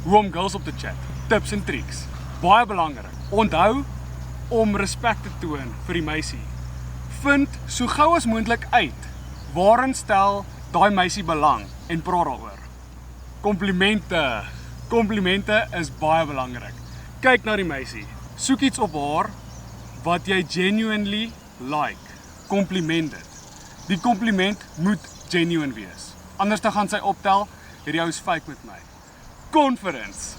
hoe om girls op te chat, tips en tricks. Baie belangrik. Onthou om respek te toon vir die meisie. Vind so gou as moontlik uit waarin stel daai meisie belang en praat daaroor. Komplimente. Komplimente is baie belangrik. Kyk na die meisie. Soek iets op haar wat jy genuinely like. Kompliment dit. Die kompliment moet genuine wees. Anders dan gaan sy optel, hierdie ou is fake met my. Confidence.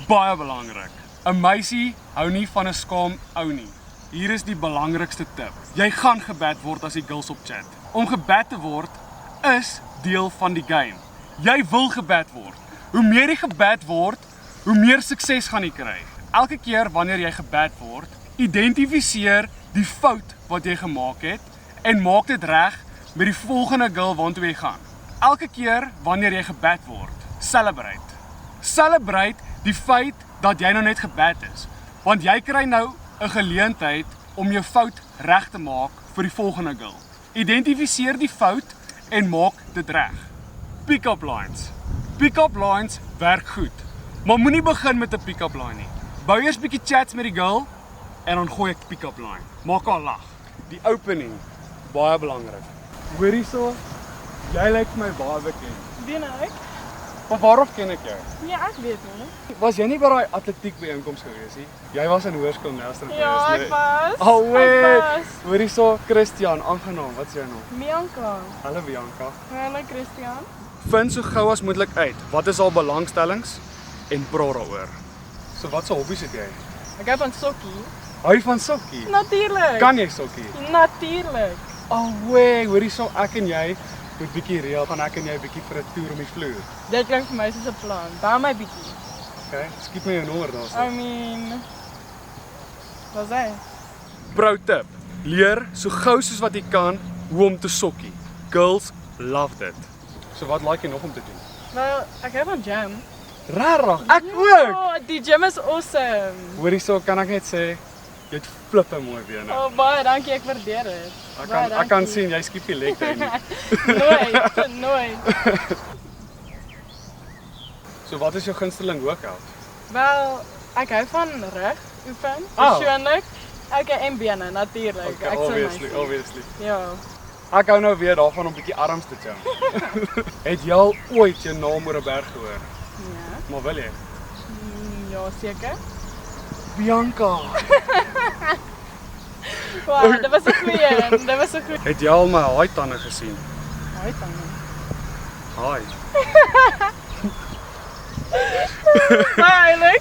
Baie belangrik. 'n Meisie hou nie van 'n skaam ou nie. Hier is die belangrikste tip. Jy gaan gebad word as jy girls op chat. Om gebad te word is deel van die game. Jy wil gebad word. Hoe meer jy gebad word, hoe meer sukses gaan jy kry. Elke keer wanneer jy gebad word, identifiseer die fout wat jy gemaak het en maak dit reg met die volgende girl waartoe jy gaan. Elke keer wanneer jy gebad word, celebrate. Celebrate die feit dat jy nou net gebad is, want jy kry nou 'n geleentheid om jou fout reg te maak vir die volgende girl. Identifiseer die fout en maak dit reg. Pick-up lines. Pick-up lines werk goed, maar moenie begin met 'n pick-up line nie. Bou eers bietjie chats met die girl en dan gooi ek pick-up line. Maak haar lag. Die opening, baie belangrik. Hoor hierso, jy lyk vir my baie bekend. Wie nou ek? Van waarof ken ek jou? Nee, ek weet nie. Was jy nie by daai atletiek byeenkoms gewees nie? Jy was in hoërskool Nelson gewees, Ja, ek was. Oh, wait. Ek was. Hoor hierso, Christian, aangenaam. Wat is jou naam? Bianca. Hallo Bianca. Hallo Christian. Vind so gou as moontlik uit wat is haar belangstellings en praat daaroor. So wat se hobbies het jy? Ek hou van sokkie. Hou jy van sokkie? Natuurlik. Kan jy sokkie? Natuurlik. Oh, wait, hoor hierso, ek en jy moet bietjie reël, gaan ek en jy bietjie vir 'n toer om die vloer. Dit klink vir my soos 'n plan. Bel my bietjie. Okay, skiet my jou nommer daarso. I mean, wat sê? Pro tip: leer so gou soos wat jy kan hoe om te sokkie. Girls love dit. So wat like jy nog om te doen? Wel, ek hou van jam. Rarig, ek ook. Ja, die gym is awesome. Hoor hierso, kan ek net sê jy het flippe mooi bene. Oh, baie dankie, ek waardeer dit. Ek kan sien jy skiep die leg daai nie. Nooit. So wat is jou gunsteling workout? Wel, ek hou van rug oefen, Oh. persoonlik. Ek en bene natuurlik. Okay, obviously. Ja. Ek hou nou weer daarvan om bietjie arms te jam. Het jy al ooit jou naam oor 'n berg gehoor? Ja. Maar wil jy? Ja, seker. Bianca. Wow, dit was 'n goeie een. Dit was 'n goeie. Het jy al my haai tande gesien? Haai dan. Haai. Veilig.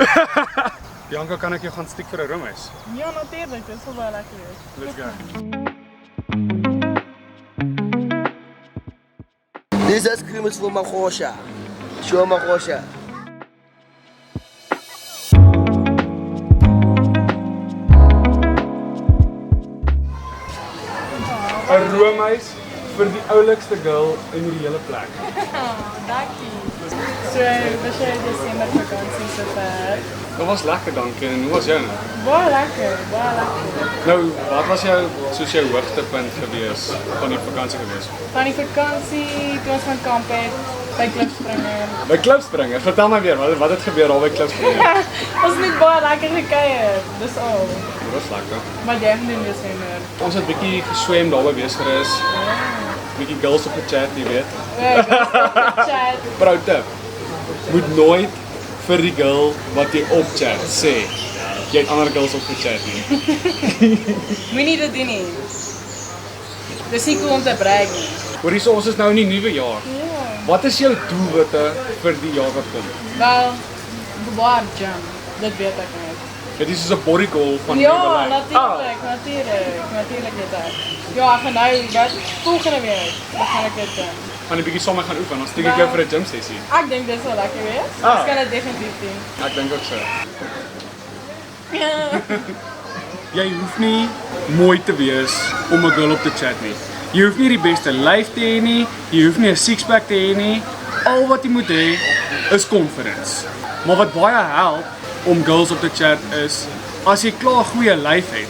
Bianca, kan ek jou gaan stiek vir 'n roomys? Ja, natuurlik. Dit sal baie lekker wees. Let's go. This ice cream is for Magosha. Show Magosha. 'n roomys vir die oulikste girl in die hele plek. Dankie. So, was jy Desember vakansie so ver? Dit was lekker, dankie. En hoe was jou nou? Baie lekker, baie lekker. Nou, wat was jou soos jou hoogtepunt gewees van die vakansie gewees? Van die vakansie, toe ons van kamp het, by Klipspringer. By Klipspringer. Vertel my weer, wat het gebeur al by Klipspringer? Ons het baie lekker gekuier, dis al. Dit was lekker. Wat jy doen Desember? Ons het bietjie geswem daar by Weesgerus. Bietjie girls op 'n chat, jy weet. Chat. Pro tip. Moet nooit vir die girl wat jy op chat sê jy het ander girls op gechat nie. Moenie dit doen nie. Dis nie cool om te brag nie. Hoor hierso, ons is nou in die nuwe jaar. Ja. Wat is jou doelwitte vir die jaar wat kom? Wel, bewaar jam. Dit weet ek net. Dit is soos 'n body goal van Ja, jou beleid. natuurlijk dit ek. Ja, ek gaan nou wat volgende week. Dan gaan ek dit doen. Gaan 'n bietjie saam gaan oefen. Dan stuur ek jou vir 'n gym sessie. Ek dink dit sal lekker wees. Ah. Ek kan dit definitief doen. Ek dink ook so. Jy hoef nie mooi te wees om 'n girl op te chat nie. Jy hoef nie die beste lyf te hê nie, jy hoef nie 'n six-pack te hê nie. Al wat jy moet hê is confidence. Maar wat baie help om girls op te chat is, as jy klaar goeie lyf het,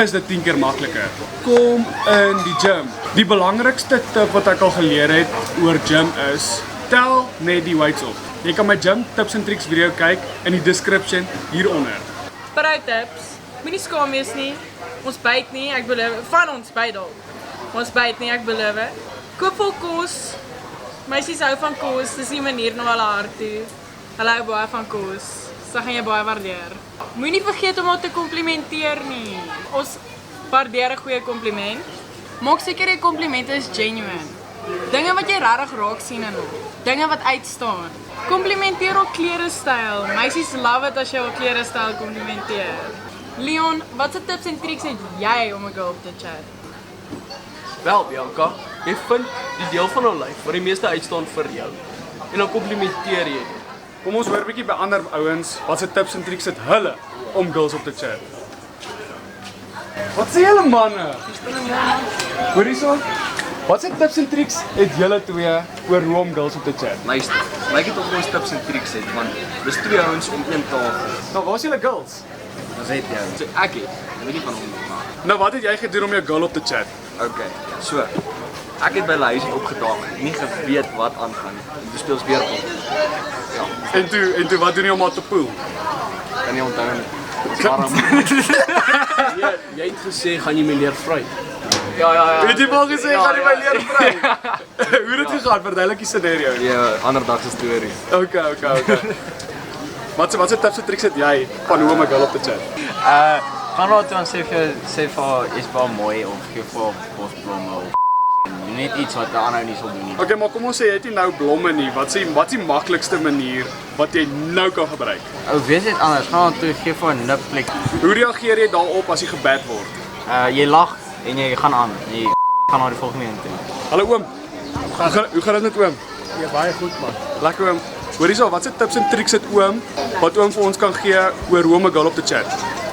is dit 10 keer makliker. Kom in die gym. Die belangrikste tip wat ek al geleer het oor gym is, tel net die weights op. Jy kan my gym tips en tricks video kyk in die description hieronder. Pro tips. Moenie skaam wees nie. Ons byt nie, ek beloof. Van ons byt dalk. Ons byt nie, ek beloof. Koop vol kos. Meisies hou van kos, dis die manier na hulle hart toe. Hulle hou baie van kos. So gaan jy baie waardeer. Moenie vergeet om haar te komplimenteer nie. Ons waardeer 'n goeie kompliment. Maak seker die komplimente is genuine. Dinge wat jy regtig raak sien in hom. Dinge wat uitstaan. Komplimenteer haar klerestyl. Meisies love it as jy haar klerestyl komplimenteer. Leon, watse tips en tricks het jy om 'n girl te chat? Wel, Bianca, jy vind die deel van haar lyf wat die meeste uitstaan vir jou. En dan komplimenteer jy dit. Kom ons hoor 'n bietjie by ander ouens wat se tips en tricks het hulle om girls op te chat. Wat sê julle manne? Hoor hierso. Wat se tips en tricks het julle twee oor hoe om girls op te chat? Luister, lyk dit of ons tips en tricks het want dis twee ouens om een tafel. Nou, waar is julle girls? Ons het jou. So ek het, weet nie van hom maar. Nou, wat het jy gedoen om jou girl op te chat? Okay. So ek het by hulle huisie opgedaag, nie geweet wat aangaan nie. Toe speel ons weer op. Ja, En toe wat doen jy om haar te poel? kan nie onthou nie. Waarom? Jy het gesê, gaan jy my leer vry? Ja. Het jy wel gesê gaan jy my leer vry? Hoe het dit gegaan? Verduidelik die scenario. Ja, ander dag se storie. Okay. Wat se tips en tricks het jy van hoe om 'n girl op te chat? Gaan nou toe en sê vir haar is baie mooi of gee vir haar bosblomme of net iets wat 'n ander nie sal doen nie. Okay, maar kom ons sê jy het nie nou blomme nie. Wat is die maklikste manier wat jy nou kan gebruik? Ou wees dit anders. Gaan nou toe gee vir haar 'n nipplek. Hoe reageer jy daarop as jy gebad word? Jy lag en jy gaan aan. Jy gaan na die volgende een toe. Hallo oom. Hoe gaan dit met oom? Ja, baie goed man. Lekker oom. Hoor hierso, wat se tips en tricks het oom wat oom vir ons kan gee oor hoe om 'n girl op te chat?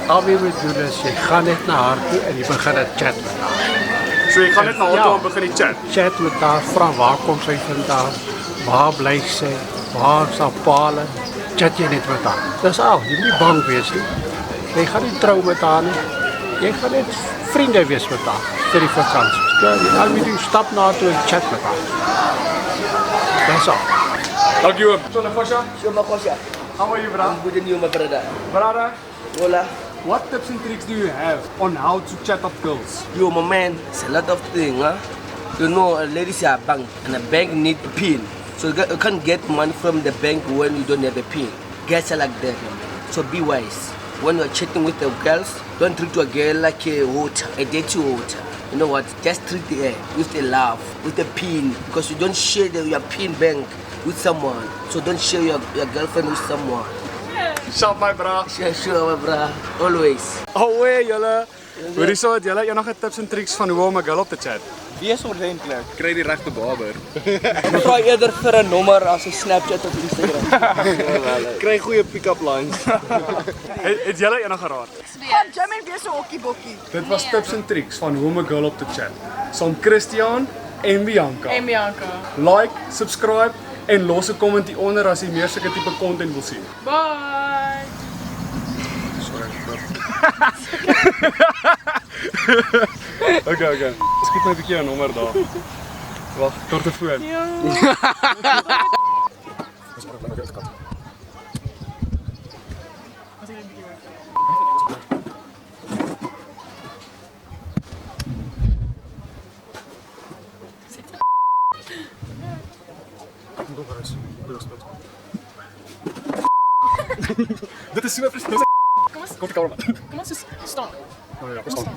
Al wie moet doen is, jy gaan net na haar toe en jy begin 'n chat met haar. So jy gaan net na haar toe en begin die chat. Chat met haar, vra waar kom sy vandaan, waar bly sy, waar is haar paal, chat jy net met haar. Dis al, jy moet nie bang wees nie. Jy gaan nie trou met haar nie. Jy gaan net vriende wees met haar vir die vakansie. Ja, al wie doen, stap na haar toe en chat met haar. Dis al. Dankie oom. So Lefosha, So, Makosha, how are you bro? good news, my brother. Brother, Hola. what tips and tricks do you have on how to chat up girls? Yo, my man, it's a lot of things, huh? You know, ladies are a bank, and a bank need a pin. So you can't get money from the bank when you don't have a pin. Guys are like that. So be wise. When you're chatting with the girls, don't treat a girl like a water, a dirty water. You know what? Just treat her with a love, with a pin, because you don't share your pin bank with someone. So don't share your girlfriend with someone. Shop my bra. Sure, my bra. Always. Alweer julle. Hoor hierso, het julle enige tips en tricks van hoe om 'n girl op te chat? Wees ordentlik. Kry die regte barber. Vra eerder vir 'n nommer as 'n Snapchat of Instagram. Kry goeie pick-up lines. Het julle enige raad? Gaan Jim en wees 'n hokkiebokkie. Dit was tips en tricks van hoe om 'n girl op te chat. Saam Christian en Bianca. En Bianca. Like, subscribe en los 'n comment hieronder as jy meer sulke tipe content wil sien. Bye. Okay. Skiet my 'n bietjie 'n nommer daar. Wag, portofoon. Ja. Dit is so presies. Kom die camera. Kom ons staan. Oh ja, verstaan.